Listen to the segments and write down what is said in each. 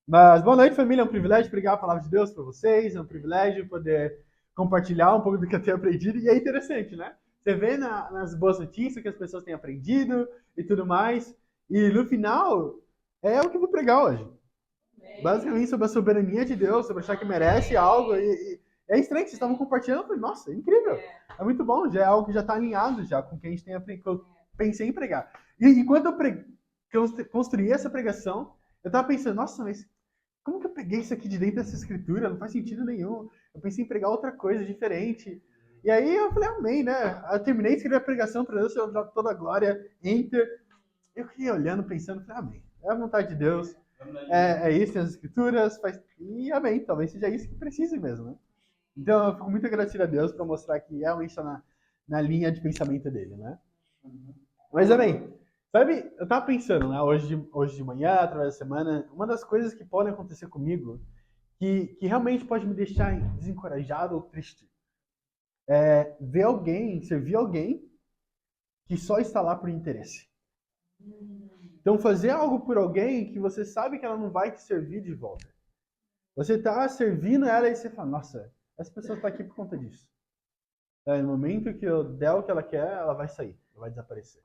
Mas boa noite, família. É um privilégio pregar a palavra de Deus para vocês. É um privilégio poder compartilhar um pouco do que eu tenho aprendido. E é interessante, né? Você vê nas boas notícias que as pessoas têm aprendido e tudo mais. E no final, é o que eu vou pregar hoje. Basicamente sobre a soberania de Deus, sobre achar que merece algo. E é estranho que vocês estavam compartilhando. Eu falei, nossa, é incrível. É muito bom. Já é algo que já está alinhado já com o que a gente tem aprendido, que eu pensei em pregar. E enquanto construí essa pregação, eu estava pensando, nossa, mas como que eu peguei isso aqui de dentro dessa escritura? Não faz sentido nenhum. Eu pensei em pregar outra coisa diferente. E aí eu falei, amém, né? Eu terminei de escrever a pregação para Deus, toda a glória, enter. Eu fiquei olhando, pensando, falei, amém. É a vontade de Deus. É isso, tem as escrituras. E amém, talvez seja isso que precise mesmo, né? Então eu fico muito agradecido a Deus por mostrar que realmente está na linha de pensamento dele, né? Mas amém. Sabe, eu tava pensando, né, hoje de manhã, através da semana, uma das coisas que podem acontecer comigo, que realmente pode me deixar desencorajado ou triste, é ver alguém, servir alguém que só está lá por interesse. Então, fazer algo por alguém que você sabe que ela não vai te servir de volta. Você está servindo ela e você fala, nossa, essa pessoa está aqui por conta disso. No momento que eu der o que ela quer, ela vai sair, ela vai desaparecer.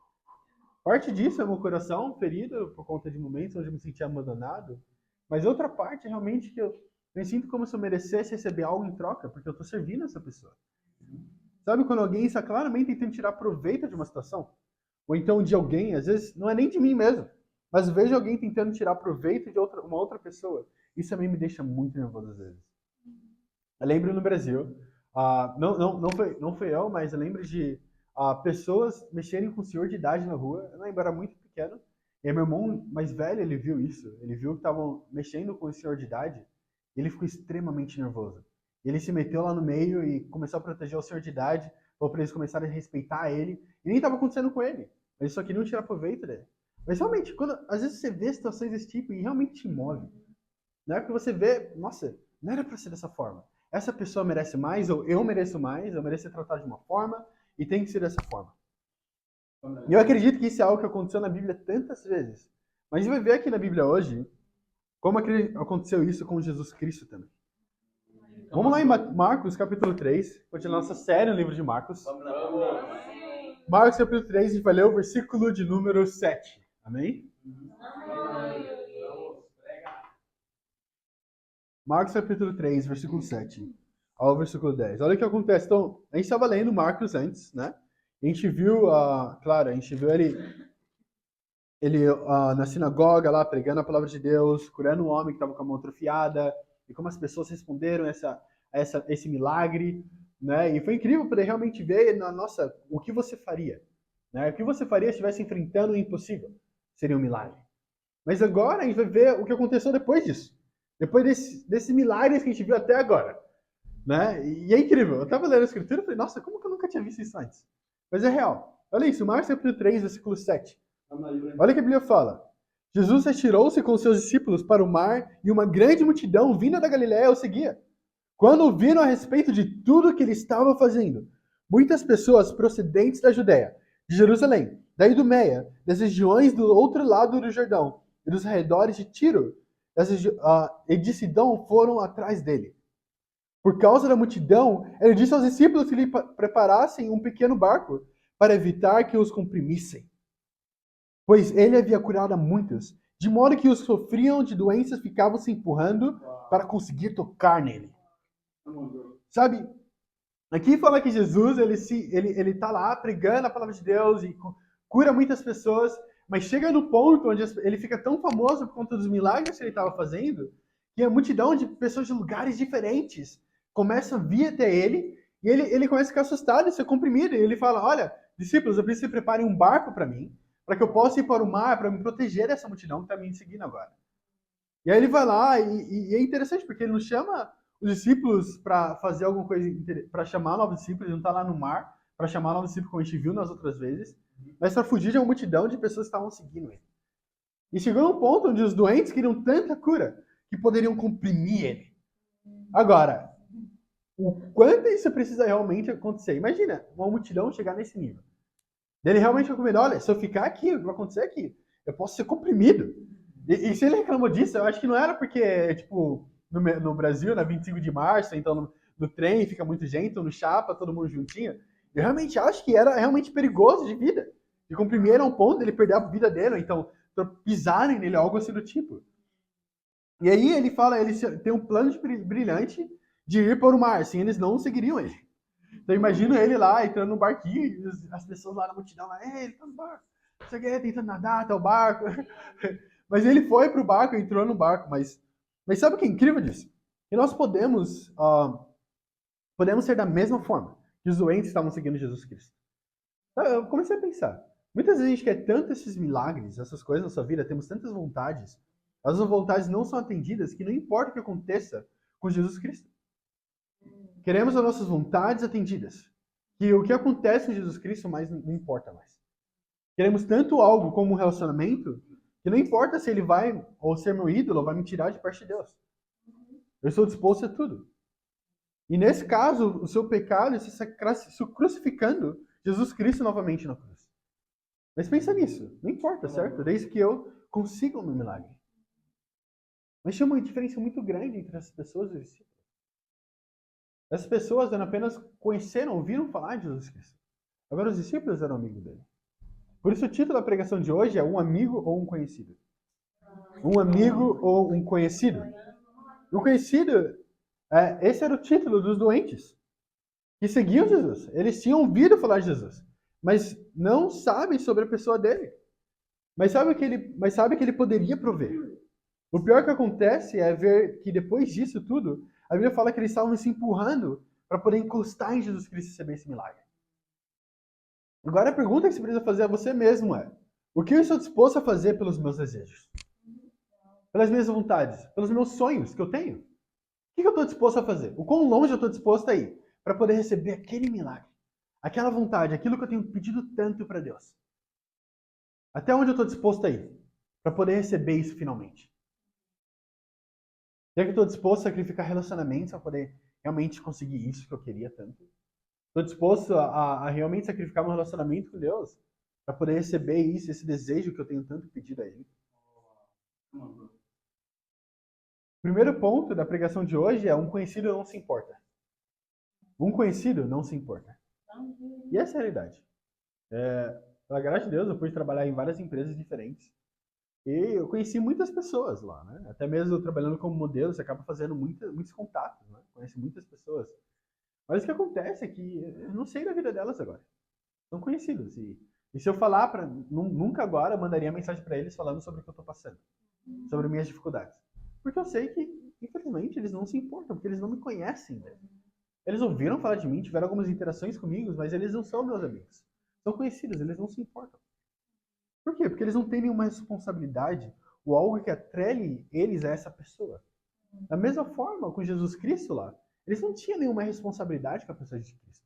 Parte disso é meu coração ferido por conta de momentos onde eu me senti abandonado, mas outra parte é realmente que eu me sinto como se eu merecesse receber algo em troca, porque eu estou servindo essa pessoa. Sabe quando alguém está claramente tentando tirar proveito de uma situação? Ou então de alguém, às vezes não é nem de mim mesmo, mas eu vejo alguém tentando tirar proveito de uma outra pessoa. Isso também me deixa muito nervoso às vezes. Eu lembro no Brasil, não foi eu, mas eu lembro de pessoas mexerem com o senhor de idade na rua. Eu lembro, era muito pequeno. E aí meu irmão mais velho, ele viu isso. Ele viu que estavam mexendo com o senhor de idade. E ele ficou extremamente nervoso. Ele se meteu lá no meio e começou a proteger o senhor de idade, ou para eles começarem a respeitar ele. E nem estava acontecendo com ele. Eles só queriam tirar proveito dele. Mas realmente, às vezes você vê situações desse tipo e realmente te move. Não é porque você vê, nossa, não era para ser dessa forma. Essa pessoa merece mais, ou eu mereço mais, eu mereço ser tratado de uma forma, e tem que ser dessa forma. E eu acredito que isso é algo que aconteceu na Bíblia tantas vezes. Mas a gente vai ver aqui na Bíblia hoje como aconteceu isso com Jesus Cristo também. Vamos lá em Marcos, capítulo 3, continuar nossa série no livro de Marcos. Marcos, capítulo 3, a gente vai ler o versículo de número 7. Amém? Marcos capítulo 3, versículo 7 ao versículo 10. Olha o que acontece. Então, a gente estava lendo Marcos antes, né? A gente viu, claro, a gente viu ele na sinagoga lá, pregando a palavra de Deus, curando um homem que estava com a mão atrofiada, e como as pessoas responderam esse milagre, né? E foi incrível poder realmente ver, nossa, o que você faria, né? O que você faria se estivesse enfrentando o impossível? Seria um milagre. Mas agora a gente vai ver o que aconteceu depois disso. Depois desses milagres que a gente viu até agora. Né? E é incrível. Eu estava lendo a escritura e falei, nossa, como que eu nunca tinha visto isso antes? Mas é real. Olha isso, Marcos capítulo 3, versículo 7. Olha o que a Bíblia fala. Jesus retirou-se com seus discípulos para o mar e uma grande multidão vinda da Galiléia o seguia. Quando ouviram a respeito de tudo que ele estava fazendo, muitas pessoas procedentes da Judéia, de Jerusalém, da Idumeia, das regiões do outro lado do Jordão e dos arredores de Tiro e de Sidom foram atrás dele. Por causa da multidão, ele disse aos discípulos que lhe preparassem um pequeno barco para evitar que os comprimissem. Pois ele havia curado a muitos, de modo que os que sofriam de doenças ficavam se empurrando para conseguir tocar nele. Sabe, aqui fala que Jesus, ele tá lá pregando a palavra de Deus e cura muitas pessoas, mas chega no ponto onde ele fica tão famoso por conta dos milagres que ele estava fazendo, que a multidão de pessoas de lugares diferentes começa a vir até ele, e ele começa a ficar assustado e ser comprimido, e ele fala, olha, discípulos, eu preciso que vocês preparem um barco para mim, para que eu possa ir para o mar, para me proteger dessa multidão que está me seguindo agora. E aí ele vai lá, e é interessante, porque ele não chama os discípulos para fazer alguma coisa, para chamar novos discípulos, ele não está lá no mar para chamar novos discípulos, como a gente viu nas outras vezes, mas para fugir de uma multidão de pessoas que estavam seguindo ele. E chegou um ponto onde os doentes queriam tanta cura que poderiam comprimir ele. Agora, o quanto isso precisa realmente acontecer? Imagina uma multidão chegar nesse nível. Ele realmente vai com medo, olha, se eu ficar aqui, o que vai acontecer aqui? Eu posso ser comprimido. E se ele reclamou disso, eu acho que não era porque, tipo, no Brasil, na 25 de março, então no trem fica muito gente, ou no chapa, todo mundo juntinho. Eu realmente acho que era realmente perigoso de vida. De comprimir a um ponto dele perder a vida dele, ou então pisarem nele, algo assim do tipo. E aí ele fala, ele tem um plano brilhante de ir para o mar, assim eles não seguiriam ele. Então imagina ele lá entrando no barquinho, e as pessoas lá na multidão lá, ele tá no barco, isso aqui, tentando nadar até o barco. Mas ele foi pro barco, entrou no barco, mas sabe o que é incrível disso? Que nós podemos ser da mesma forma que os doentes estavam seguindo Jesus Cristo. Então, eu comecei a pensar, muitas vezes a gente quer tanto esses milagres, essas coisas na sua vida, temos tantas vontades, as vontades não são atendidas que não importa o que aconteça com Jesus Cristo. Queremos as nossas vontades atendidas. Que o que acontece com Jesus Cristo mais não importa mais. Queremos tanto algo como um relacionamento que não importa se ele vai ou ser meu ídolo ou vai me tirar de perto de Deus. Eu estou disposto a tudo. E nesse caso, o seu pecado está se crucificando Jesus Cristo novamente na cruz. Mas pensa nisso. Não importa, certo? Desde que eu consiga o meu milagre. Mas tinha uma diferença muito grande entre as pessoas e os discípulos. As pessoas apenas conheceram, ouviram falar de Jesus Cristo. Agora os discípulos eram amigos dele. Por isso o título da pregação de hoje é Um Amigo ou um Conhecido. Um amigo ou um conhecido. Um conhecido, esse era o título dos doentes que seguiam Jesus. Eles tinham ouvido falar de Jesus, mas não sabem sobre a pessoa dele. Mas sabe que ele poderia prover. O pior que acontece é ver que depois disso tudo, a Bíblia fala que eles estavam se empurrando para poder encostar em Jesus Cristo e receber esse milagre. Agora a pergunta que você precisa fazer a você mesmo é: o que eu estou disposto a fazer pelos meus desejos? Pelas minhas vontades? Pelos meus sonhos que eu tenho? O que eu estou disposto a fazer? O quão longe eu estou disposto a ir para poder receber aquele milagre? Aquela vontade, aquilo que eu tenho pedido tanto para Deus? Até onde eu estou disposto a ir para poder receber isso finalmente? Será que eu estou disposto a sacrificar relacionamentos para poder realmente conseguir isso que eu queria tanto? Estou disposto a realmente sacrificar meu relacionamento com Deus para poder receber isso, esse desejo que eu tenho tanto pedido a Ele? O primeiro ponto da pregação de hoje é: um conhecido não se importa. Um conhecido não se importa. E essa é a realidade. Pela graça de Deus, eu pude trabalhar em várias empresas diferentes. E eu conheci muitas pessoas lá, né? Até mesmo trabalhando como modelo, você acaba fazendo muitos contatos, né? Conhece muitas pessoas. Mas o que acontece é que eu não sei da vida delas agora. São conhecidos. E se eu falar nunca agora eu mandaria mensagem para eles falando sobre o que eu estou passando, sobre minhas dificuldades. Porque eu sei que, infelizmente, eles não se importam, porque eles não me conhecem, né? Eles ouviram falar de mim, tiveram algumas interações comigo, mas eles não são meus amigos. São conhecidos, eles não se importam. Por quê? Porque eles não têm nenhuma responsabilidade ou algo que atrele eles a essa pessoa. Da mesma forma, com Jesus Cristo lá, eles não tinham nenhuma responsabilidade com a pessoa de Cristo.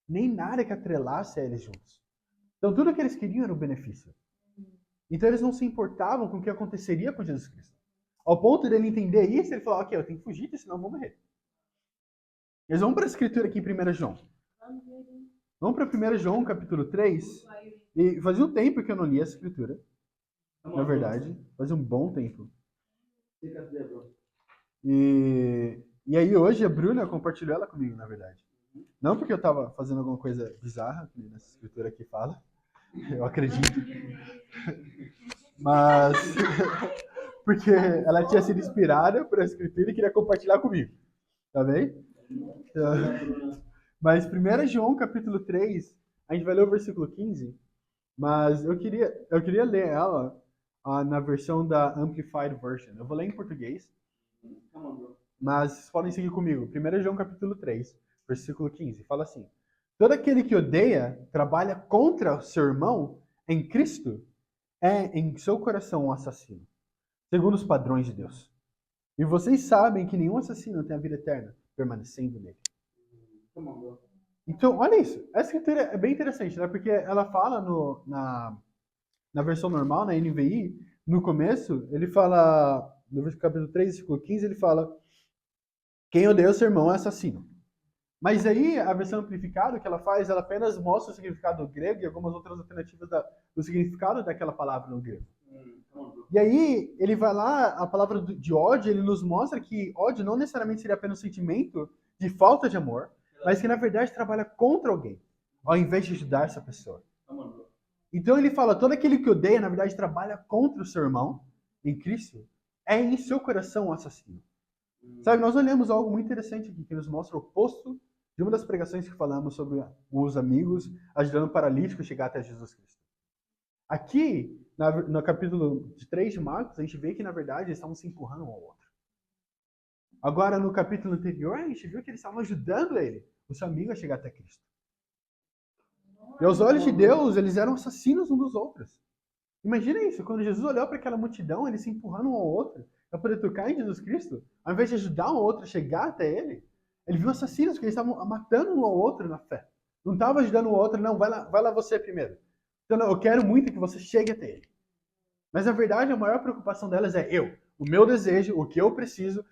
Nem nada que atrelasse a eles juntos. Então tudo que eles queriam era o benefício. Então eles não se importavam com o que aconteceria com Jesus Cristo. Ao ponto dele entender isso, ele falou: ok, eu tenho que fugir, senão eu vou morrer. Eles vão para a escritura aqui em 1 João. Vamos para 1 João, capítulo 3. E fazia um tempo que eu não li essa escritura. Na verdade, fazia um bom tempo. E aí hoje a Bruna compartilhou ela comigo, na verdade. Não porque eu estava fazendo alguma coisa bizarra, que nessa escritura aqui fala. Eu acredito. Mas porque ela tinha sido inspirada por essa escritura e queria compartilhar comigo. Tá bem? Mas 1 João, capítulo 3, a gente vai ler o versículo 15, mas eu queria ler ela na versão da Amplified Version. Eu vou ler em português, mas vocês podem seguir comigo. 1 João, capítulo 3, versículo 15, fala assim: todo aquele que odeia, trabalha contra o seu irmão em Cristo, é em seu coração um assassino, segundo os padrões de Deus. E vocês sabem que nenhum assassino tem a vida eterna permanecendo nele. Então, olha isso. Essa escritura é bem interessante, né? Porque ela fala na versão normal, na NVI, no começo, ele fala, no capítulo 3, versículo 15, ele fala: quem odeia o seu irmão é assassino. Mas aí, a versão amplificada que ela faz, ela apenas mostra o significado grego e algumas outras alternativas do significado daquela palavra no grego. E aí, ele vai lá, a palavra de ódio, ele nos mostra que ódio não necessariamente seria apenas um sentimento de falta de amor, mas que na verdade trabalha contra alguém, ao invés de ajudar essa pessoa. Então ele fala, todo aquele que odeia, na verdade, trabalha contra o seu irmão em Cristo, é em seu coração um assassino. Sabe, nós olhamos algo muito interessante aqui, que nos mostra o oposto de uma das pregações que falamos sobre os amigos ajudando o paralítico a chegar até Jesus Cristo. Aqui, no capítulo 3 de Marcos, a gente vê que, na verdade, eles estavam se empurrando um ao outro. Agora, no capítulo anterior, a gente viu que eles estavam ajudando ele, o seu amigo, a chegar até Cristo. E aos olhos de Deus, eles eram assassinos uns dos outros. Imagina isso, quando Jesus olhou para aquela multidão, eles se empurrando um ao outro, para poder tocar em Jesus Cristo, ao invés de ajudar um ao outro a chegar até ele, ele viu assassinos que eles estavam matando um ao outro na fé. Não estava ajudando o outro, não, vai lá você primeiro. Então, eu quero muito que você chegue até ele. Mas, na verdade, a maior preocupação delas é o meu desejo, o que eu preciso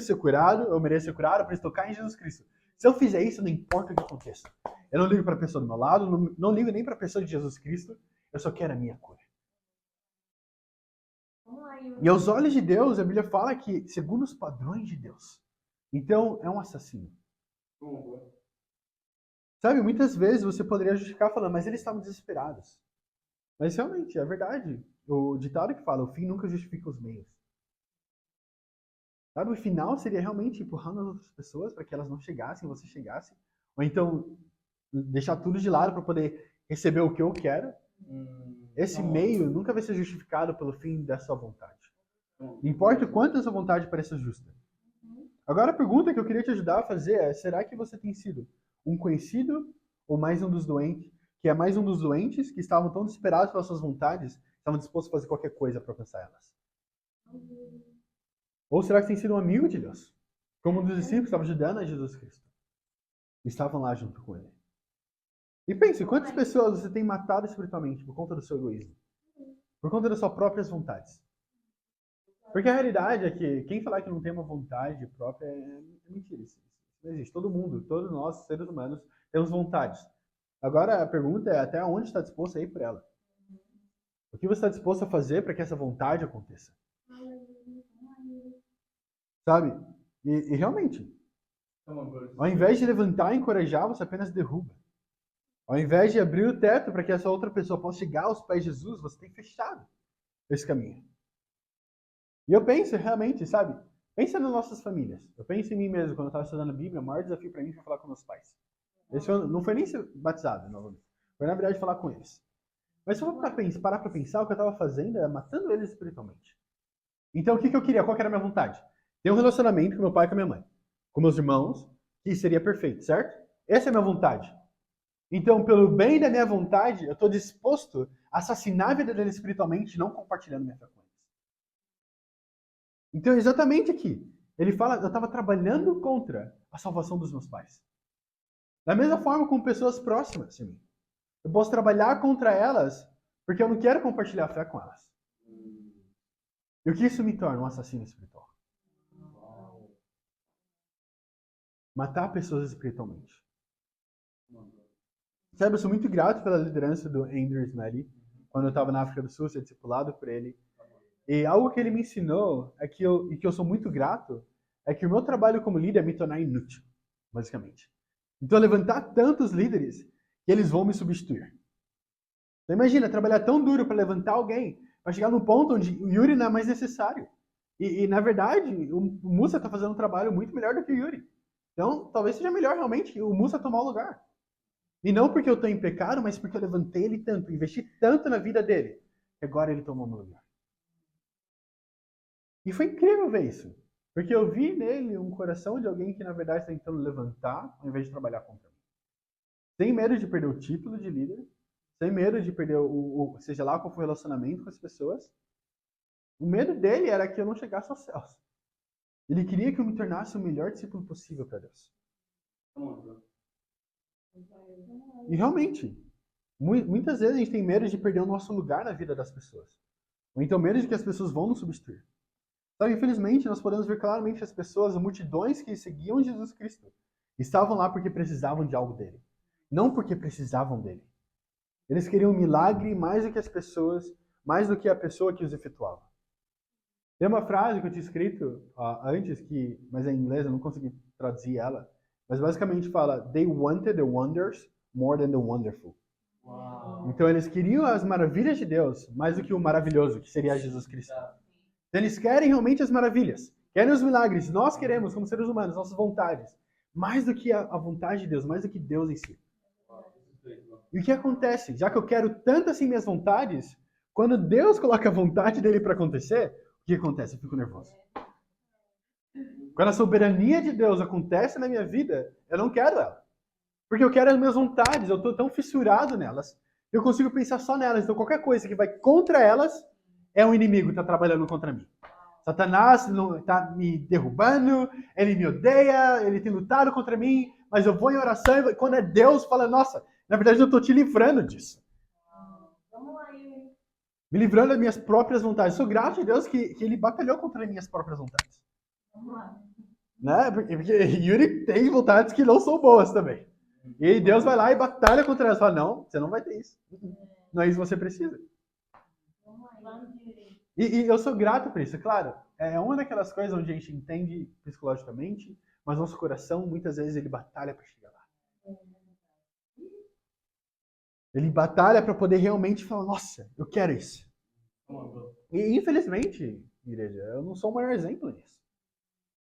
ser curado, eu mereço ser curado, eu preciso tocar em Jesus Cristo. Se eu fizer isso, não importa o que aconteça. Eu não ligo para a pessoa do meu lado, não ligo nem para a pessoa de Jesus Cristo, eu só quero a minha cura. E aos olhos de Deus, a Bíblia fala que, segundo os padrões de Deus, então é um assassino. Sabe, muitas vezes você poderia justificar falando, mas eles estavam desesperados. Mas realmente, é verdade. O ditado que fala, o fim nunca justifica os meios. Sabe, o final seria realmente empurrando as outras pessoas para que elas não chegassem, você chegasse. Ou então, deixar tudo de lado para poder receber o que eu quero. Esse meio nunca vai ser justificado pelo fim da sua vontade. Não importa o quanto a sua vontade pareça justa. Agora a pergunta que eu queria te ajudar a fazer é, será que você tem sido um conhecido ou mais um dos doentes, que é mais um dos doentes que estavam tão desesperados pelas suas vontades, estavam dispostos a fazer qualquer coisa para alcançar elas? Ou será que tem sido um amigo de Deus? Como um dos discípulos que estavam ajudando a Jesus Cristo. Estavam lá junto com ele. E pense, quantas pessoas você tem matado espiritualmente por conta do seu egoísmo? Por conta das suas próprias vontades? Porque a realidade é que quem falar que não tem uma vontade própria é mentira. Isso não existe. Todo mundo, todos nós, seres humanos, temos vontades. Agora a pergunta é até onde está disposto a ir por ela? O que você está disposto a fazer para que essa vontade aconteça? Sabe? E realmente, ao invés de levantar e encorajar, você apenas derruba. Ao invés de abrir o teto para que essa outra pessoa possa chegar aos pés de Jesus, você tem fechado esse caminho. E eu penso realmente, sabe? Pensa nas nossas famílias. Eu penso em mim mesmo, quando eu estava estudando a Bíblia, o maior desafio para mim foi falar com meus pais. Esse não foi nem ser batizado, novamente. Foi, na verdade, falar com eles. Mas se eu parar para pensar, o que eu estava fazendo era matando eles espiritualmente. Então, o que eu queria? Qual que era a minha vontade? Ter um relacionamento com meu pai e com a minha mãe. Com meus irmãos, que seria perfeito, certo? Essa é a minha vontade. Então, pelo bem da minha vontade, eu estou disposto a assassinar a vida deles espiritualmente, não compartilhando minha fé com eles. Então, exatamente aqui, ele fala, eu estava trabalhando contra a salvação dos meus pais. Da mesma forma com pessoas próximas de mim. Eu posso trabalhar contra elas porque eu não quero compartilhar a fé com elas. E o que isso me torna? Um assassino espiritual. Matar pessoas espiritualmente. Sabe, eu sou muito grato pela liderança do Andrew Smelly. Quando eu estava na África do Sul, ser discipulado por ele. E algo que ele me ensinou, e que eu sou muito grato, é que o meu trabalho como líder é me tornar inútil, basicamente. Então, levantar tantos líderes que eles vão me substituir. Então, imagina, trabalhar tão duro para levantar alguém, para chegar num ponto onde o Yuri não é mais necessário. E na verdade, o Musa está fazendo um trabalho muito melhor do que o Yuri. Então, talvez seja melhor realmente o Musa tomar o lugar. E não porque eu estou em pecado, mas porque eu levantei ele tanto, investi tanto na vida dele, que agora ele tomou o meu lugar. E foi incrível ver isso. Porque eu vi nele um coração de alguém que, na verdade, está tentando levantar, ao invés de trabalhar contra mim. Sem medo de perder o título de líder, sem medo de perder seja lá qual for o relacionamento com as pessoas. O medo dele era que eu não chegasse aos céus. Ele queria que eu me tornasse o melhor discípulo possível para Deus. E realmente, muitas vezes a gente tem medo de perder o nosso lugar na vida das pessoas. Ou então medo de que as pessoas vão nos substituir. Então, infelizmente, nós podemos ver claramente as pessoas, as multidões que seguiam Jesus Cristo, estavam lá porque precisavam de algo dele. Não porque precisavam dele. Eles queriam um milagre mais do que as pessoas, mais do que a pessoa que os efetuava. Tem uma frase que eu tinha escrito antes, mas é em inglês, eu não consegui traduzir ela, mas basicamente fala: They wanted the wonders more than the wonderful. Uau. Então eles queriam as maravilhas de Deus mais do que o maravilhoso, que seria Jesus Cristo. Então, eles querem realmente as maravilhas, querem os milagres. Nós queremos, como seres humanos, nossas vontades, mais do que a vontade de Deus, mais do que Deus em si. E o que acontece? Já que eu quero tanto assim minhas vontades, quando Deus coloca a vontade dele para acontecer, o que acontece? Eu fico nervoso. Quando a soberania de Deus acontece na minha vida, eu não quero ela. Porque eu quero as minhas vontades, eu estou tão fissurado nelas, eu consigo pensar só nelas. Então qualquer coisa que vai contra elas é um inimigo que está trabalhando contra mim. Satanás está me derrubando, ele me odeia, ele tem lutado contra mim, mas eu vou em oração e quando é Deus, fala, nossa, na verdade eu estou te livrando disso. Me livrando das minhas próprias vontades. Sou grato a Deus que ele batalhou contra as minhas próprias vontades. Né? Porque Yuri tem vontades que não são boas também. E Deus vai lá e batalha contra elas. Fala, não, você não vai ter isso. Não é isso que você precisa. E eu sou grato por isso, claro. É uma daquelas coisas onde a gente entende psicologicamente, mas nosso coração, muitas vezes, ele batalha para chegar lá. Ele batalha para poder realmente falar, nossa, eu quero isso. E infelizmente, igreja, eu não sou o maior exemplo nisso.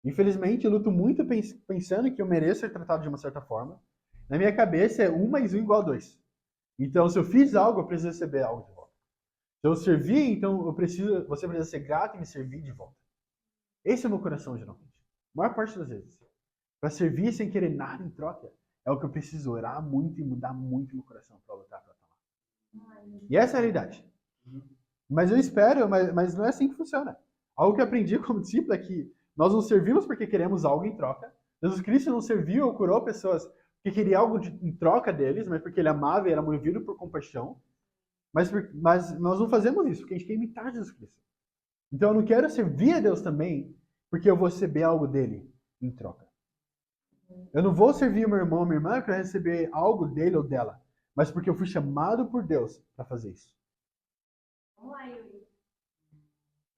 Infelizmente, eu luto muito pensando que eu mereço ser tratado de uma certa forma. Na minha cabeça é 1 mais 1 igual a 2. Então, se eu fiz algo, eu preciso receber algo de volta. Se eu servir, então você precisa ser grato e me servir de volta. Esse é o meu coração, geralmente. A maior parte das vezes. Para servir sem querer nada em troca, é o que eu preciso orar muito e mudar muito meu coração para lutar para estar lá. E essa é a realidade. Mas eu espero, mas não é assim que funciona. Algo que eu aprendi como discípulo é que nós não servimos porque queremos algo em troca. Jesus Cristo não serviu ou curou pessoas porque queria algo em troca deles, mas porque ele amava e era movido por compaixão. Mas nós não fazemos isso porque a gente quer imitar Jesus Cristo. Então eu não quero servir a Deus também porque eu vou receber algo dele em troca. Eu não vou servir o meu irmão ou minha irmã para receber algo dele ou dela, mas porque eu fui chamado por Deus para fazer isso.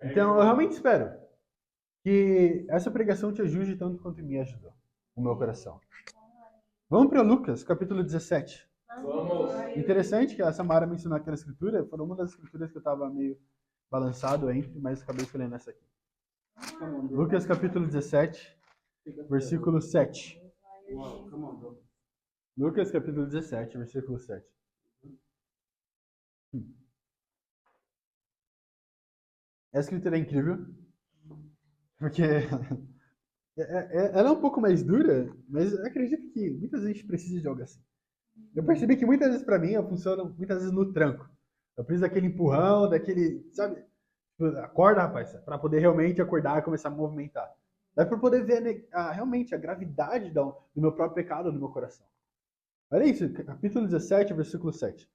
Então eu realmente espero que essa pregação te ajude tanto quanto me ajudou, o meu coração. Vamos para Lucas, capítulo 17. Vamos. Interessante que a Samara mencionou aquela escritura, foi uma das escrituras que eu estava meio balançado entre, mas acabei escolhendo essa aqui. Lucas, capítulo 17, versículo 7. Lucas, capítulo 17, versículo 7. Essa escritura é incrível, porque ela é um pouco mais dura, mas eu acredito que muitas vezes a gente precisa de algo assim. Eu percebi que muitas vezes para mim eu funciono muitas vezes no tranco. Eu preciso daquele empurrão, daquele, sabe? Tipo, acorda, rapaz, para poder realmente acordar e começar a movimentar. Dá para poder ver realmente a gravidade do meu próprio pecado no meu coração. Olha isso, capítulo 17, versículo 7.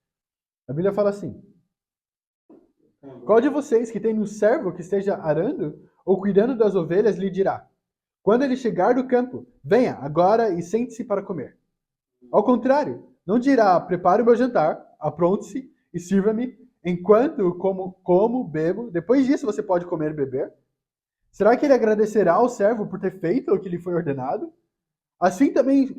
A Bíblia fala assim: Qual de vocês que tem um servo que esteja arando ou cuidando das ovelhas lhe dirá: Quando ele chegar do campo, venha agora e sente-se para comer? Ao contrário, não dirá: Prepare o meu jantar, apronte-se e sirva-me, enquanto como, bebo. Depois disso você pode comer e beber. Será que ele agradecerá ao servo por ter feito o que lhe foi ordenado? Assim também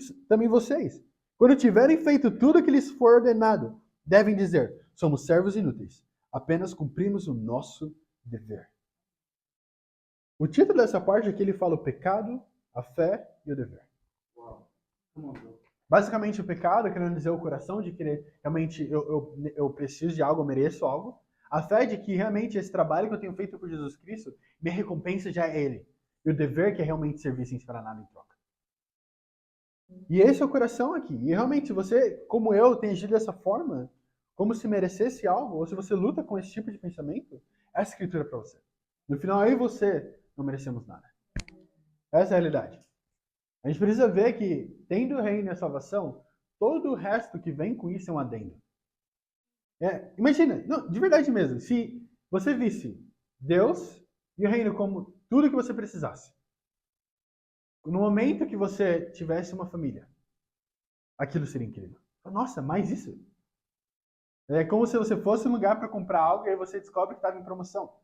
vocês, quando tiverem feito tudo o que lhes for ordenado, devem dizer: somos servos inúteis, apenas cumprimos o nosso dever. O título dessa parte aqui ele fala o pecado, a fé e o dever. Basicamente o pecado, querendo dizer o coração de querer, realmente eu preciso de algo, eu mereço algo. A fé de que realmente esse trabalho que eu tenho feito por Jesus Cristo, minha recompensa já é Ele. E o dever que é realmente servir sem esperar nada em troca. E esse é o coração aqui. E realmente, se você, como eu, tem agido dessa forma, como se merecesse algo, ou se você luta com esse tipo de pensamento, essa escritura é para você. No final, eu e você não merecemos nada. Essa é a realidade. A gente precisa ver que, tendo o reino e a salvação, todo o resto que vem com isso é um adendo. Imagina, não, de verdade mesmo, se você visse Deus e o reino como tudo que você precisasse. No momento que você tivesse uma família, aquilo seria incrível. Nossa, mais isso? É como se você fosse um lugar para comprar algo e aí você descobre que estava em promoção.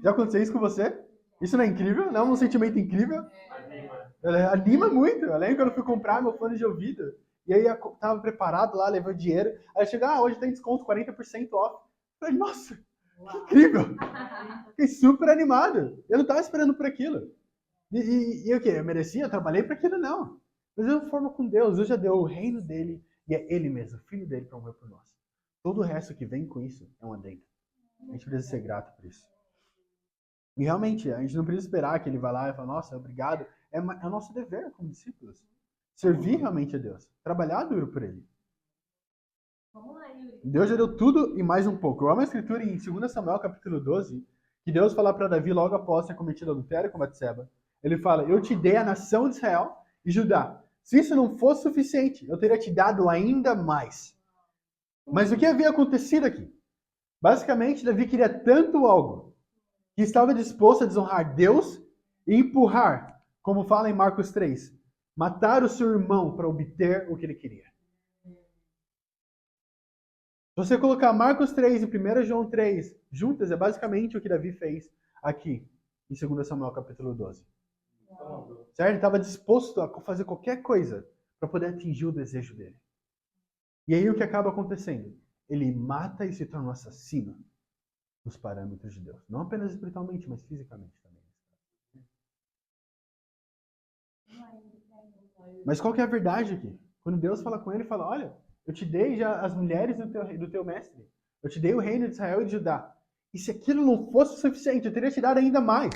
Já aconteceu isso com você? Isso não é incrível? Não é um sentimento incrível? Anima muito. Eu lembro quando eu fui comprar meu fone de ouvido. E aí eu tava preparado lá, levei o dinheiro. Aí chega, hoje tem desconto, 40% off. Eu falei, nossa, que incrível. Fiquei super animado. Eu não tava esperando por aquilo. E o quê? Eu merecia? Eu trabalhei para aquilo? Não. Mas eu formo com Deus. Deus já deu o reino dele e é ele mesmo, o filho dele, para morrer por nós. Todo o resto que vem com isso é um adendo. A gente precisa ser grato por isso. E realmente, a gente não precisa esperar que ele vá lá e fale, nossa, obrigado. É o nosso dever como discípulos. Servir realmente a Deus. Trabalhar duro por ele. Deus já deu tudo e mais um pouco. Eu amo a escritura em 2 Samuel, capítulo 12, que Deus fala para Davi logo após ter cometido adultério com Batseba. Ele fala, eu te dei a nação de Israel e Judá. Se isso não fosse suficiente, eu teria te dado ainda mais. Mas o que havia acontecido aqui? Basicamente, Davi queria tanto algo que estava disposto a desonrar Deus e empurrar, como fala em Marcos 3, matar o seu irmão para obter o que ele queria. Se você colocar Marcos 3 e 1 João 3 juntas, é basicamente o que Davi fez aqui, em 2 Samuel capítulo 12. Certo? Ele estava disposto a fazer qualquer coisa para poder atingir o desejo dele. E aí o que acaba acontecendo? Ele mata e se torna um assassino nos parâmetros de Deus. Não apenas espiritualmente, mas fisicamente também. Mas qual que é a verdade aqui? Quando Deus fala com ele, ele fala, olha, eu te dei já as mulheres do teu mestre. Eu te dei o reino de Israel e de Judá. E se aquilo não fosse o suficiente, eu teria te dado ainda mais.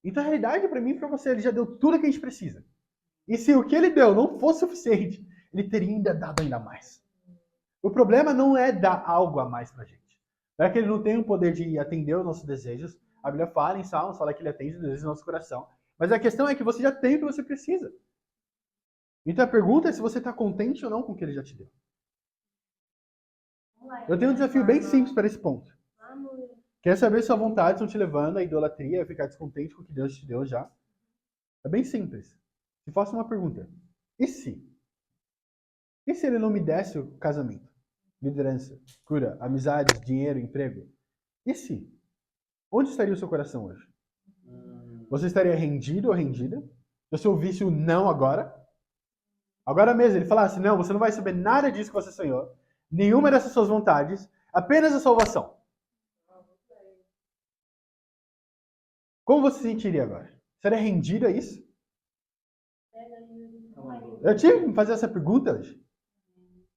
Então a realidade para mim e para você, ele já deu tudo que a gente precisa. E se o que ele deu não fosse suficiente, ele teria ainda dado ainda mais. O problema não é dar algo a mais pra gente. Não é que ele não tem o poder de atender os nossos desejos. A Bíblia fala em Salmos, fala que ele atende os desejos do nosso coração. Mas a questão é que você já tem o que você precisa. Então a pergunta é se você está contente ou não com o que ele já te deu. Eu tenho um desafio bem simples para esse ponto. Quer saber se sua vontade estão te levando à idolatria, a ficar descontente com o que Deus te deu já? É bem simples. Se faça uma pergunta. E se? E se ele não me desse o casamento? Liderança, cura, amizades, dinheiro, emprego? E se? Onde estaria o seu coração hoje? Você estaria rendido ou rendida? Se você ouvisse o não agora? Agora mesmo, ele falasse, não, você não vai saber nada disso que você sonhou, nenhuma dessas suas vontades, apenas a salvação. Como você se sentiria agora? Seria rendido a isso? Eu tive que fazer essa pergunta hoje.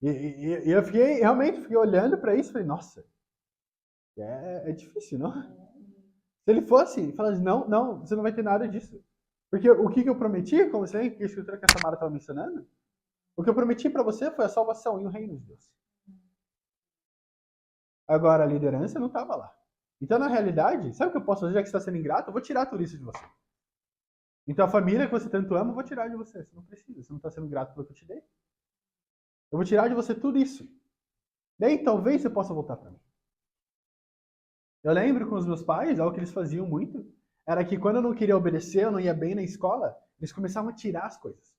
E eu realmente fiquei olhando para isso e falei, nossa, é difícil, não? Se ele fosse, falasse, não, não, você não vai ter nada disso. Porque o que eu prometi, como você, que a escritura que a Samara estava mencionando, o que eu prometi para você foi a salvação e o reino de Deus. Agora, a liderança não estava lá. Então, na realidade, sabe o que eu posso fazer, já que você está sendo ingrato? Eu vou tirar tudo isso de você. Então, a família que você tanto ama, eu vou tirar de você. Você não precisa, você não está sendo grato pelo que eu te dei. Eu vou tirar de você tudo isso. Daí, talvez você possa voltar para mim. Eu lembro com os meus pais, algo que eles faziam muito, era que quando eu não queria obedecer, eu não ia bem na escola, eles começavam a tirar as coisas.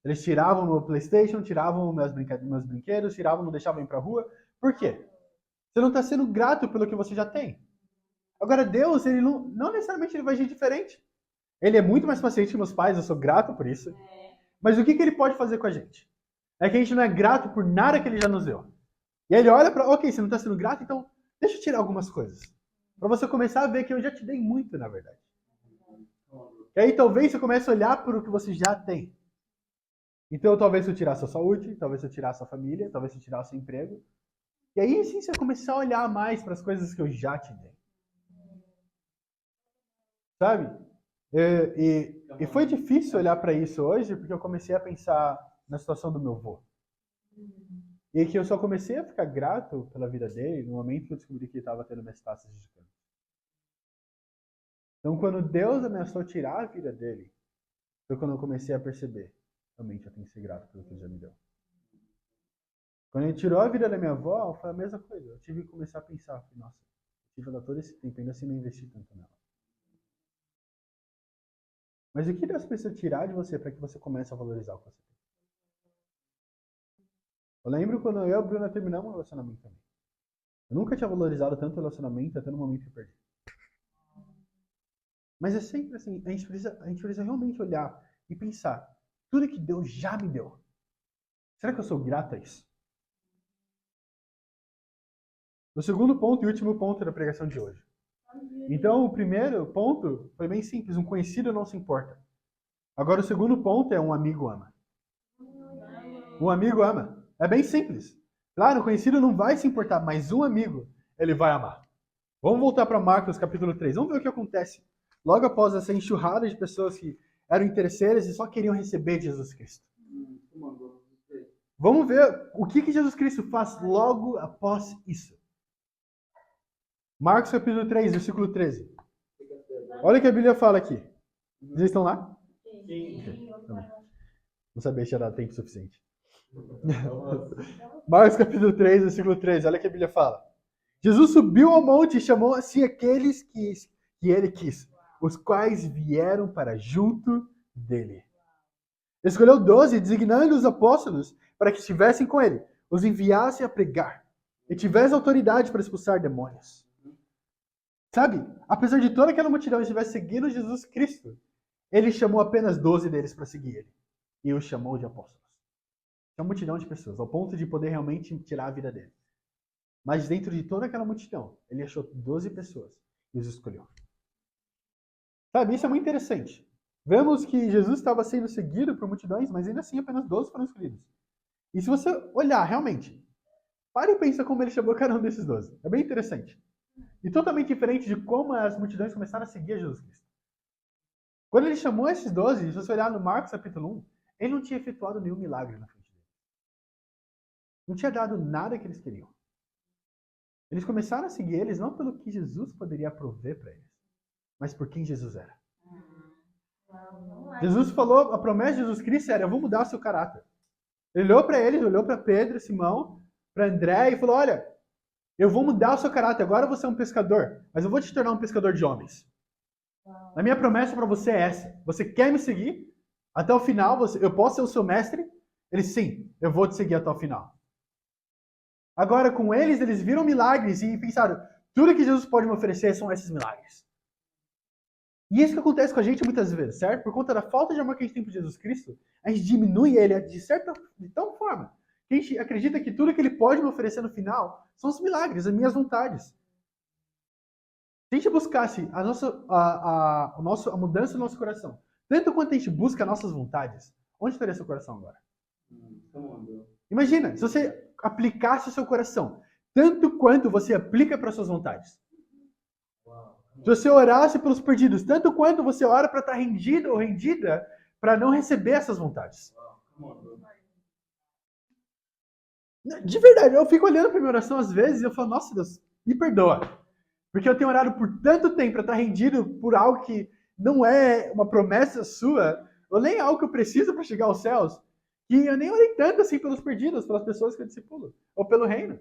Eles tiravam meu PlayStation, tiravam meus brinquedos, tiravam, não deixavam ir pra rua. Por quê? Você não está sendo grato pelo que você já tem. Agora, Deus, ele não necessariamente ele vai agir diferente. Ele é muito mais paciente que meus pais, eu sou grato por isso. Mas o que ele pode fazer com a gente? É que a gente não é grato por nada que ele já nos deu. E aí ele olha para, ok, você não está sendo grato, então deixa eu tirar algumas coisas. Para você começar a ver que eu já te dei muito, na verdade. E aí talvez você comece a olhar para o que você já tem. Então talvez se eu tirar sua saúde, talvez se eu tirar sua família, talvez se eu tirar seu emprego. E aí sim você vai começar a olhar mais para as coisas que eu já te dei. Sabe? E foi difícil olhar para isso hoje, porque eu comecei a pensar na situação do meu avô. E que eu só comecei a ficar grato pela vida dele no momento que eu descobri que ele estava tendo metástases de câncer. Então, quando Deus ameaçou tirar a vida dele, foi quando eu comecei a perceber, realmente eu tenho que ser grato pelo que ele já me deu. Quando ele tirou a vida da minha avó, foi a mesma coisa. Eu tive que começar a pensar, nossa, eu tive que dar todo esse tempo, ainda assim não investi tanto nela. Mas o que Deus precisa tirar de você para que você comece a valorizar o que você tem? Eu lembro quando eu e a Bruna terminamos um relacionamento também. Eu nunca tinha valorizado tanto o relacionamento até no momento que eu perdi. Mas é sempre assim, a gente precisa realmente olhar e pensar, tudo que Deus já me deu, será que eu sou grato a isso? O segundo ponto e último ponto da pregação de hoje. Então, o primeiro ponto foi bem simples, um conhecido não se importa. Agora, o segundo ponto é um amigo ama. Um amigo ama. É bem simples. Claro, o conhecido não vai se importar, mas um amigo, ele vai amar. Vamos voltar para Marcos capítulo 3. Vamos ver o que acontece. Logo após essa enxurrada de pessoas que eram interesseiras e só queriam receber Jesus Cristo. Vamos ver o que Jesus Cristo faz logo após isso. Marcos capítulo 3, versículo 13. Olha o que a Bíblia fala aqui. Vocês estão lá? Sim. Okay, não sabia se tinha dado tempo suficiente. Marcos capítulo 3, versículo 13. Olha o que a Bíblia fala. Jesus subiu ao monte e chamou assim aqueles que ele quis, os quais vieram para junto dele. Escolheu 12, designando os apóstolos para que estivessem com ele, os enviassem a pregar e tivessem autoridade para expulsar demônios. Sabe, apesar de toda aquela multidão estivesse seguindo Jesus Cristo, ele chamou apenas 12 deles para seguir ele e os chamou de apóstolos. É uma multidão de pessoas, ao ponto de poder realmente tirar a vida dele. Mas dentro de toda aquela multidão, ele achou 12 pessoas e os escolheu. Sabe, isso é muito interessante. Vemos que Jesus estava sendo seguido por multidões, mas ainda assim apenas 12 foram escolhidos. E se você olhar realmente, pare e pensa como ele chamou cada um desses 12. É bem interessante. E totalmente diferente de como as multidões começaram a seguir a Jesus Cristo. Quando ele chamou esses 12, se você olhar no Marcos capítulo 1, ele não tinha efetuado nenhum milagre na frente deles. Não tinha dado nada que eles queriam. Eles começaram a seguir eles não pelo que Jesus poderia prover para eles, mas por quem Jesus era. Jesus falou, a promessa de Jesus Cristo era, eu vou mudar o seu caráter. Ele olhou para eles, olhou para Pedro, Simão, para André e falou, olha, eu vou mudar o seu caráter, agora você é um pescador, mas eu vou te tornar um pescador de homens. A minha promessa para você é essa, você quer me seguir? Até o final, eu posso ser o seu mestre? Ele, sim, eu vou te seguir até o final. Agora, com eles viram milagres e pensaram, tudo que Jesus pode me oferecer são esses milagres. E isso que acontece com a gente muitas vezes, certo? Por conta da falta de amor que a gente tem por Jesus Cristo, a gente diminui ele de tal forma que a gente acredita que tudo que ele pode me oferecer no final são os milagres, as minhas vontades. Se a gente buscasse a mudança do nosso coração, tanto quanto a gente busca as nossas vontades, onde estaria seu coração agora? Imagina, se você aplicasse o seu coração, tanto quanto você aplica para suas vontades. Se você orasse pelos perdidos, tanto quanto você ora para estar rendido ou rendida para não receber essas vontades. De verdade, eu fico olhando para minha oração às vezes e eu falo, nossa Deus, me perdoa. Porque eu tenho orado por tanto tempo para estar rendido por algo que não é uma promessa sua, ou nem algo que eu preciso para chegar aos céus, que eu nem orei tanto assim pelos perdidos, pelas pessoas que eu discipulo, ou pelo reino.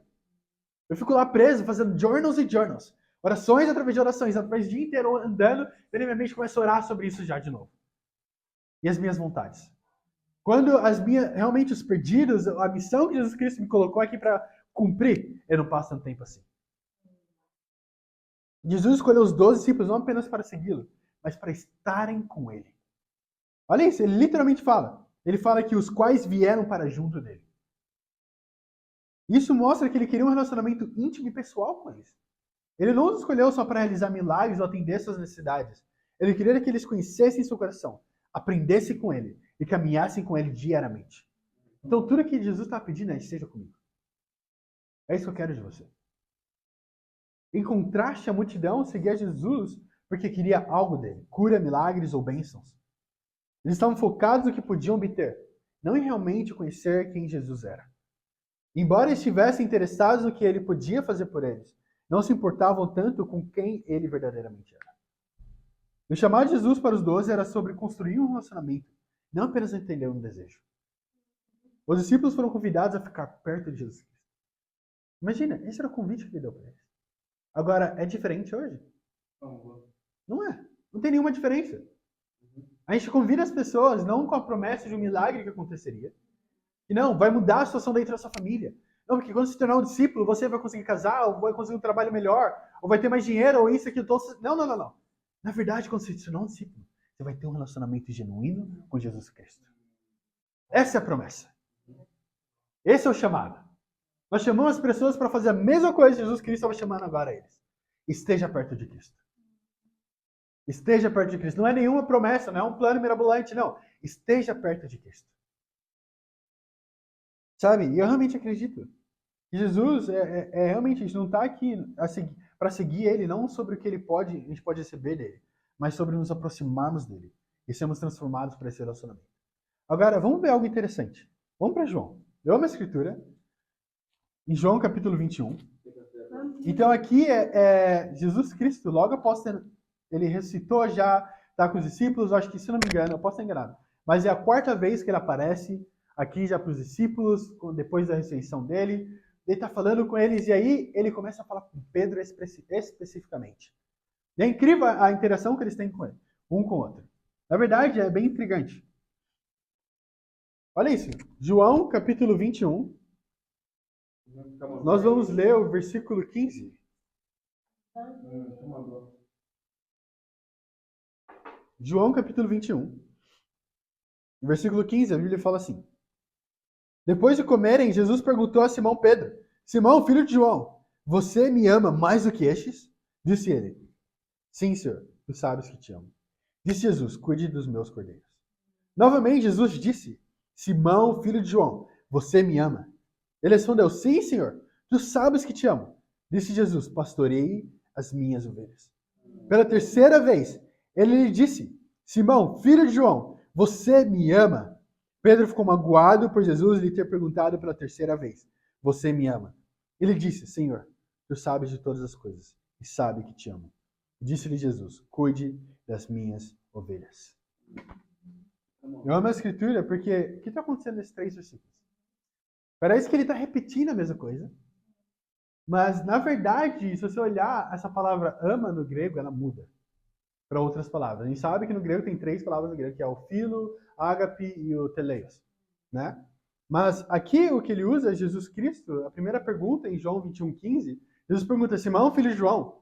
Eu fico lá preso, fazendo journals e journals. Orações através de orações, através do dia inteiro andando, e minha mente começa a orar sobre isso já de novo. E as minhas vontades. Quando realmente os perdidos, a missão que Jesus Cristo me colocou aqui para cumprir, eu não passo tanto tempo assim. Jesus escolheu os 12 discípulos não apenas para segui-lo, mas para estarem com ele. Olha isso, ele literalmente fala. Ele fala que os quais vieram para junto dele. Isso mostra que ele queria um relacionamento íntimo e pessoal com eles. Ele não os escolheu só para realizar milagres ou atender suas necessidades. Ele queria que eles conhecessem seu coração, aprendessem com ele e caminhassem com ele diariamente. Então tudo que Jesus está pedindo é esteja comigo. É isso que eu quero de você. Em contraste, a multidão seguia Jesus porque queria algo dele, cura, milagres ou bênçãos. Eles estavam focados no que podiam obter, não em realmente conhecer quem Jesus era. Embora estivessem interessados no que ele podia fazer por eles, não se importavam tanto com quem ele verdadeiramente era. O chamado de Jesus para os 12 era sobre construir um relacionamento, não apenas entender um desejo. Os discípulos foram convidados a ficar perto de Jesus Cristo. Imagina, esse era o convite que ele deu para eles. Agora, é diferente hoje? Não é. Não tem nenhuma diferença. A gente convida as pessoas não com a promessa de um milagre que aconteceria, E não, vai mudar a situação dentro da sua família. Não, porque quando você se tornar um discípulo, você vai conseguir casar, ou vai conseguir um trabalho melhor, ou vai ter mais dinheiro, ou isso, aquilo. Não, não, não, não. Na verdade, quando você se tornar um discípulo, você vai ter um relacionamento genuíno com Jesus Cristo. Essa é a promessa. Esse é o chamado. Nós chamamos as pessoas para fazer a mesma coisa que Jesus Cristo estava chamando agora eles. Esteja perto de Cristo. Esteja perto de Cristo. Não é nenhuma promessa, não é um plano mirabolante, não. Esteja perto de Cristo. Sabe? E eu realmente acredito que Jesus realmente, a gente não está aqui para seguir Ele, não sobre o que a gente pode receber dele, mas sobre nos aproximarmos dele e sermos transformados para esse relacionamento. Agora, vamos ver algo interessante. Vamos para João. Eu amo a Escritura. Em João capítulo 21. Então aqui Jesus Cristo, logo após ele ressuscitou já, está com os discípulos, acho que, se não me engano, eu posso estar enganado, mas é a quarta vez que ele aparece aqui já para os discípulos, depois da ressurreição dele. Ele está falando com eles e aí ele começa a falar com Pedro especificamente. E é incrível a interação que eles têm com ele, um com o outro. Na verdade, é bem intrigante. Olha isso, João capítulo 21. Nós vamos ler o versículo 15. João capítulo 21. Versículo 15, a Bíblia fala assim. Depois de comerem, Jesus perguntou a Simão Pedro: Simão, filho de João, você me ama mais do que estes? Disse ele: Sim, Senhor, tu sabes que te amo. Disse Jesus: Cuide dos meus cordeiros. Novamente Jesus disse: Simão, filho de João, você me ama? Ele respondeu: Sim, Senhor, tu sabes que te amo. Disse Jesus: Pastoreie as minhas ovelhas. Pela terceira vez, ele lhe disse: Simão, filho de João, você me ama? Pedro ficou magoado por Jesus lhe ter perguntado pela terceira vez: Você me ama? Ele disse: Senhor, tu sabes de todas as coisas e sabe que te amo. Disse-lhe Jesus: Cuide das minhas ovelhas. Eu amo a Escritura porque o que está acontecendo nesses 3 versículos? Parece que ele está repetindo a mesma coisa, mas na verdade, se você olhar essa palavra ama no grego, ela muda para outras palavras. A gente sabe que no grego tem 3 palavras no grego, que é o philo, ágape e o teleios, né? Mas aqui o que ele usa é Jesus Cristo. A primeira pergunta em João 21:15, Jesus pergunta: Simão, filho de João,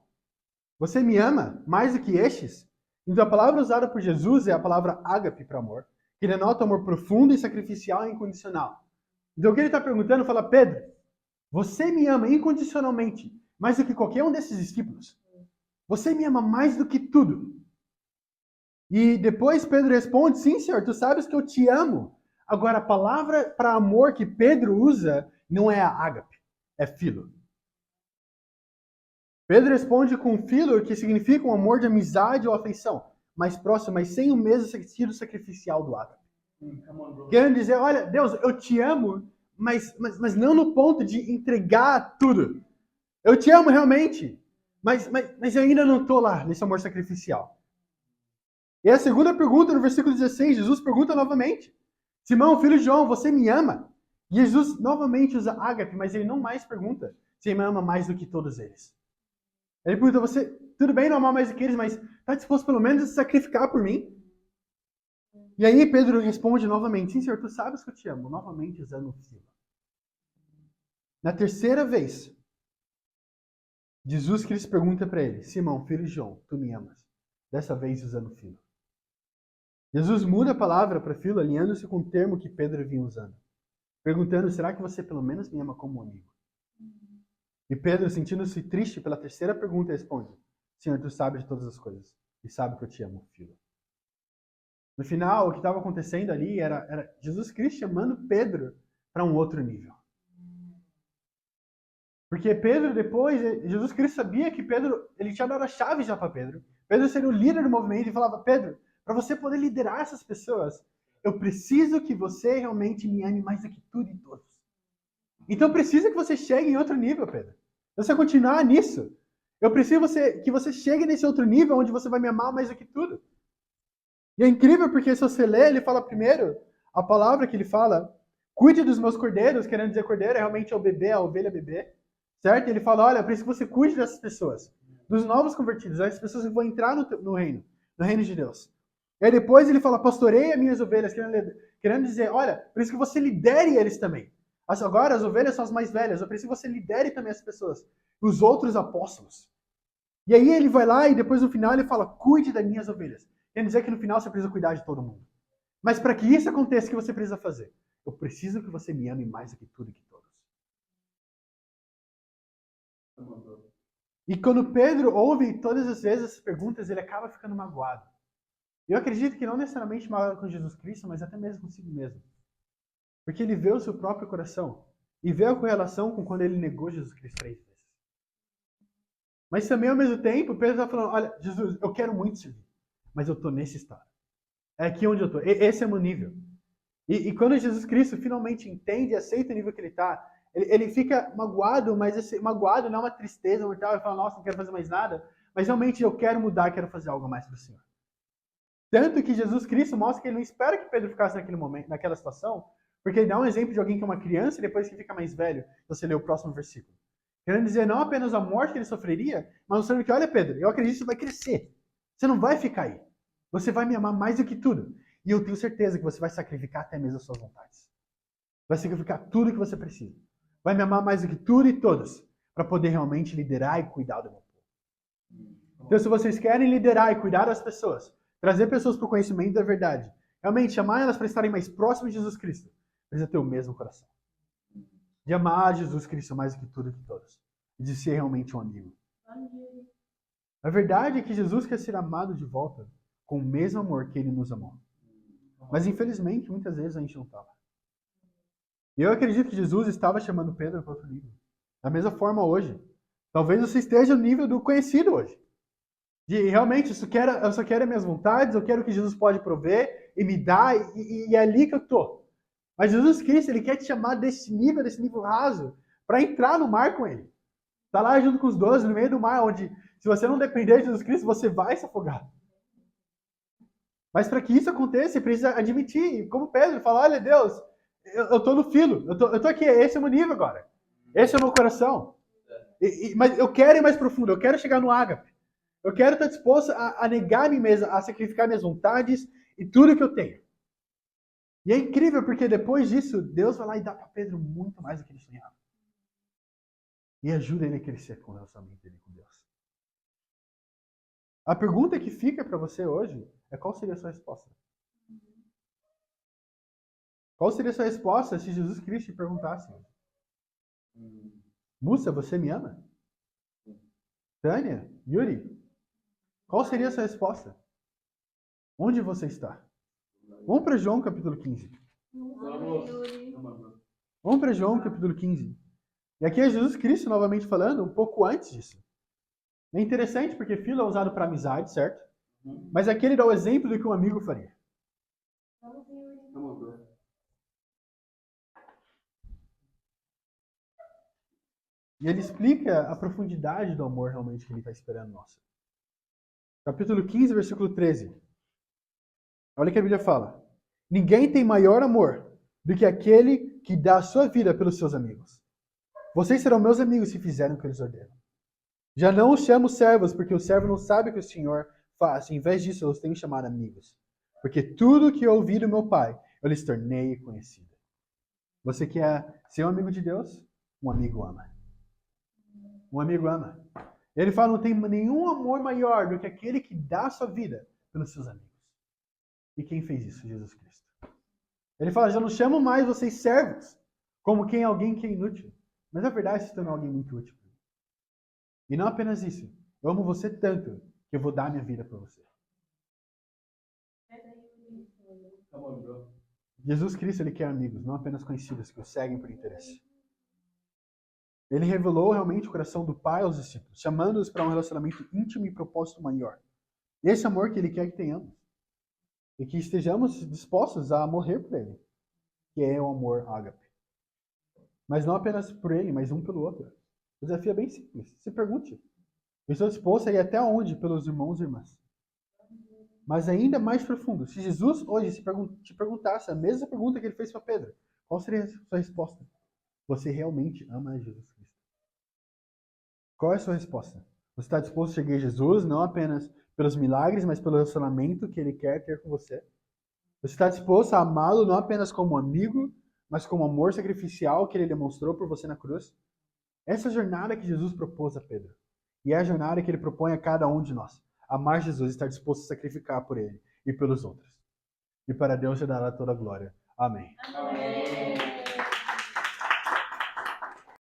você me ama mais do que estes? Então a palavra usada por Jesus é a palavra ágape para amor, que denota amor profundo e sacrificial e incondicional. Então o que ele está perguntando, fala: Pedro, você me ama incondicionalmente mais do que qualquer um desses discípulos? Você me ama mais do que tudo? E depois Pedro responde: Sim, Senhor, tu sabes que eu te amo. Agora, a palavra para amor que Pedro usa não é a ágape, é filo. Pedro responde com filo, que significa um amor de amizade ou afeição, mais próximo, mas sem o mesmo sentido sacrificial do ágape. Querendo dizer: olha, Deus, eu te amo, mas não no ponto de entregar tudo. Eu te amo realmente, mas eu ainda não estou lá nesse amor sacrificial. E a segunda pergunta, no versículo 16, Jesus pergunta novamente: Simão, filho de João, você me ama? E Jesus novamente usa ágape, mas ele não mais pergunta se ele me ama mais do que todos eles. Ele pergunta: você, tudo bem não amar mais do que eles, mas está disposto pelo menos a se sacrificar por mim? E aí Pedro responde novamente: Sim, Senhor, tu sabes que eu te amo. Novamente usando o filo. Na terceira vez, Jesus Cristo pergunta para ele: Simão, filho de João, tu me amas? Dessa vez usando o filo. Jesus muda a palavra para filo, alinhando-se com o termo que Pedro vinha usando. Perguntando: será que você pelo menos me ama como um amigo? E Pedro, sentindo-se triste pela terceira pergunta, responde: Senhor, tu sabes de todas as coisas e sabe que eu te amo, filho. No final, o que estava acontecendo ali era Jesus Cristo chamando Pedro para um outro nível. Porque Pedro depois, Jesus Cristo sabia que Pedro, ele tinha dado a chave já para Pedro. Pedro seria o líder do movimento e falava: Pedro, para você poder liderar essas pessoas, eu preciso que você realmente me ame mais do que tudo e todos. Então precisa que você chegue em outro nível, Pedro. Você continuar nisso. Eu preciso que você chegue nesse outro nível onde você vai me amar mais do que tudo. E é incrível porque se você ler, ele fala primeiro, a palavra que ele fala: cuide dos meus cordeiros, querendo dizer cordeiro, é realmente o bebê, a ovelha bebê. Certo? Ele fala: olha, eu preciso que você cuide dessas pessoas, dos novos convertidos, das pessoas que vão entrar no reino de Deus. E aí depois ele fala, pastoreia minhas ovelhas, querendo dizer, olha, por isso que você lidere eles também. Agora as ovelhas são as mais velhas, eu preciso que você lidere também as pessoas, os outros apóstolos. E aí ele vai lá e depois no final ele fala, cuide das minhas ovelhas. Quer dizer que no final você precisa cuidar de todo mundo. Mas para que isso aconteça, o que você precisa fazer? Eu preciso que você me ame mais do que tudo e que todos. E quando Pedro ouve todas as vezes essas perguntas, ele acaba ficando magoado. Eu acredito que não necessariamente magoado com Jesus Cristo, mas até mesmo consigo mesmo. Porque ele vê o seu próprio coração e vê a correlação com quando ele negou Jesus Cristo 3 vezes. Mas também, ao mesmo tempo, Pedro está falando, olha, Jesus, eu quero muito servir, mas eu estou nesse estado. É aqui onde eu estou. Esse é o meu nível. E quando Jesus Cristo finalmente entende e aceita o nível que ele está, ele fica magoado, mas esse magoado não é uma tristeza mortal, ele fala, nossa, não quero fazer mais nada, mas realmente eu quero mudar, quero fazer algo mais para o Senhor. Tanto que Jesus Cristo mostra que ele não espera que Pedro ficasse naquele momento, naquela situação, porque ele dá um exemplo de alguém que é uma criança e depois que fica mais velho. Você lê o próximo versículo. Querendo dizer não apenas a morte que ele sofreria, mas mostrando que, olha, Pedro, eu acredito que você vai crescer. Você não vai ficar aí. Você vai me amar mais do que tudo. E eu tenho certeza que você vai sacrificar até mesmo as suas vontades. Vai sacrificar tudo que você precisa. Vai me amar mais do que tudo e todos, para poder realmente liderar e cuidar do meu povo. Então, se vocês querem liderar e cuidar das pessoas, trazer pessoas para o conhecimento da verdade, realmente chamar elas para estarem mais próximas de Jesus Cristo, precisa ter o mesmo coração. De amar Jesus Cristo mais do que tudo e que todos. E de ser realmente um amigo. A verdade é que Jesus quer ser amado de volta com o mesmo amor que ele nos amou. Mas infelizmente, muitas vezes a gente não estava. E eu acredito que Jesus estava chamando Pedro para outro nível. Da mesma forma hoje. Talvez você esteja no nível do conhecido hoje. De realmente, eu só quero as minhas vontades, eu quero o que Jesus pode prover e me dar, e é ali que eu estou. Mas Jesus Cristo, ele quer te chamar desse nível raso, para entrar no mar com ele. Tá lá junto com os 12, no meio do mar, onde se você não depender de Jesus Cristo, você vai se afogar. Mas para que isso aconteça, você precisa admitir, como Pedro, falar, olha Deus, eu tô no filo, eu tô aqui, esse é o meu nível agora. Esse é o meu coração. Mas eu quero ir mais profundo, eu quero chegar no ágape. Eu quero estar disposto a negar a mim mesmo, a sacrificar minhas vontades e tudo que eu tenho. E é incrível porque depois disso, Deus vai lá e dá para Pedro muito mais do que ele sonhava. E ajuda ele a crescer com o relacionamento dele com Deus. A pergunta que fica para você hoje é qual seria a sua resposta? Qual seria a sua resposta se Jesus Cristo te perguntasse? Musa, você me ama? Tânia? Yuri? Qual seria a sua resposta? Onde você está? Vamos para João capítulo 15. Vamos para João capítulo 15. E aqui é Jesus Cristo novamente falando um pouco antes disso. É interessante porque filo é usado para amizade, certo? Mas aqui ele dá o exemplo do que um amigo faria. E ele explica a profundidade do amor realmente que ele está esperando nossa. Capítulo 15, versículo 13. Olha o que a Bíblia fala. Ninguém tem maior amor do que aquele que dá a sua vida pelos seus amigos. Vocês serão meus amigos se fizerem o que eles ordenam. Já não os chamo servos, porque o servo não sabe o que o Senhor faz. Em vez disso, eu os tenho chamado amigos. Porque tudo que eu ouvi do meu Pai, eu lhes tornei conhecido. Você quer ser um amigo de Deus? Um amigo ama. Um amigo ama. Ele fala, não tem nenhum amor maior do que aquele que dá a sua vida pelos seus amigos. E quem fez isso? Jesus Cristo. Ele fala, já não chamo mais vocês servos, como quem é alguém que é inútil. Mas na verdade, se torna alguém muito útil. E não apenas isso. Eu amo você tanto que eu vou dar minha vida por você. Jesus Cristo, ele quer amigos, não apenas conhecidos, que o seguem por interesse. Ele revelou realmente o coração do Pai aos discípulos, chamando-os para um relacionamento íntimo e propósito maior. Esse amor que ele quer que tenhamos. E que estejamos dispostos a morrer por ele. Que é o amor ágape. Mas não apenas por ele, mas um pelo outro. O desafio é bem simples. Se pergunte. Eu estou disposto a ir até onde pelos irmãos e irmãs? Mas ainda mais profundo. Se Jesus hoje te perguntasse a mesma pergunta que ele fez para Pedro, qual seria a sua resposta? Você realmente ama Jesus Cristo? Qual é a sua resposta? Você está disposto a seguir Jesus não apenas pelos milagres, mas pelo relacionamento que ele quer ter com você? Você está disposto a amá-lo não apenas como amigo, mas como amor sacrificial que ele demonstrou por você na cruz? Essa é a jornada que Jesus propôs a Pedro. E é a jornada que ele propõe a cada um de nós. Amar Jesus e estar disposto a sacrificar por ele e pelos outros. E para Deus se dará toda a glória. Amém. Amém.